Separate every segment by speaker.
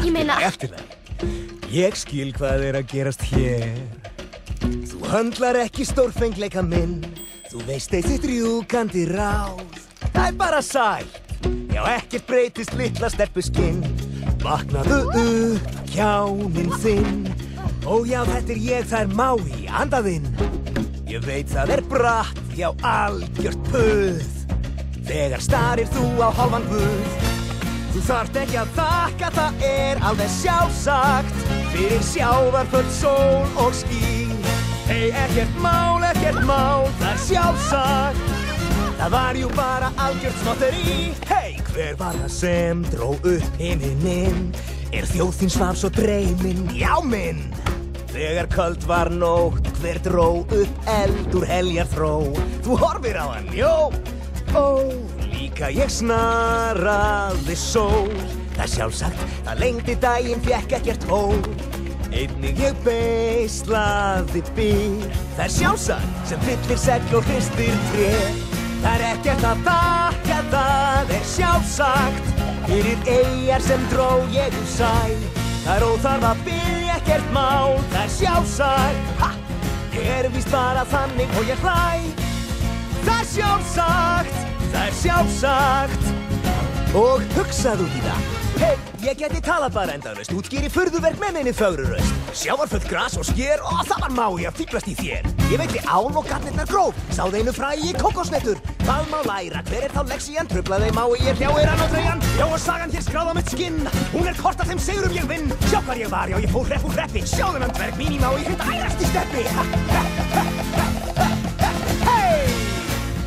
Speaker 1: Ég meina...
Speaker 2: Eftir það. Ég skil hvað að gerast hér. Þú höndlar ekki stórfengleika minn. Þú veist eitt þitt rjúkandi ráð. Það bara sætt. Já, ekkert breytist litla stelpuskinn. Vaknaðu upp, kjáninn þinn. Ó já, þetta ég, það Maui, andaðinn. Ég veit það bratt, já, algjört puð. Þegar starir þú á hálfan guð. Þú þarft ekki að þakka, það alveg sjálfsagt. Fyrir sjávarföll, sól og ský. Hey, ekkert mál, það sjálfsagt. Það var jú bara algjört snotteri. Hey, hver var það sem dró upp himininn? Þjóð þín svaf svo dreymin, já minn. Þegar köld var nótt, hver dró upp eld úr heljarþró? Þú horfir á hann, jó. Ó, líka ég snaraði sól. Það sjálfsagt, það lengdi daginn, fékk ekkert hól. Einnig ég beislaði byr. Það sjálfsagt, sem fyllir segl og hristir tré. Það ekkert að þakka, það sjálfsagt. Fyrir eyjar sem dró ég úr sæ. Það óþarf að biðja, ekkert mál, það sjálfsagt. Ha! Ég víst bara þannig og ég hlæ. Það sjálfsagt, það sjálfsagt. Og hugsaðu í það. Hey, ég geti talað bara endalaust, útskýri furðuverk með minni fögru röst. Sjávarföll, gras og sker, og það var Maui að fíflast í þér. Ég veiti án og gatnirnar gróf, sáð einu frægi kókosnettur. Hvað má læra, hver þá lexían, truflaði Maui, ég hrjá hann og treyjan. Já, og sagan hér skráð á mitt skinn, hún kort af þeim sigurum ég vinn. Sjá hvar ég var, já, ég fór hrepp úr hreppi. Sjáðu hann dverg mín í Maui, hreint ærast í steppi.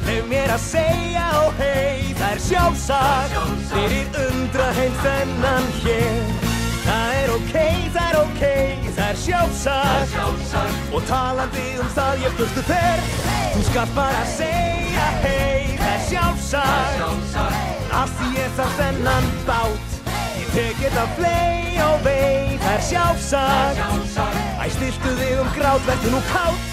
Speaker 2: Leyf mér að segja, ó hei, það sjálfsagt. Fyrir undra heim þennan hér. Það ókei, það sjálfsagt. Og talandi það ég burtu fer. Þú skalt bara segja, hei, það sjálfsagt. Af því ég þarf þennan bát. Ég tek þetta fley og vei, það sjálfsagt. Æ, stiltu þig grát, vertu nú kátt.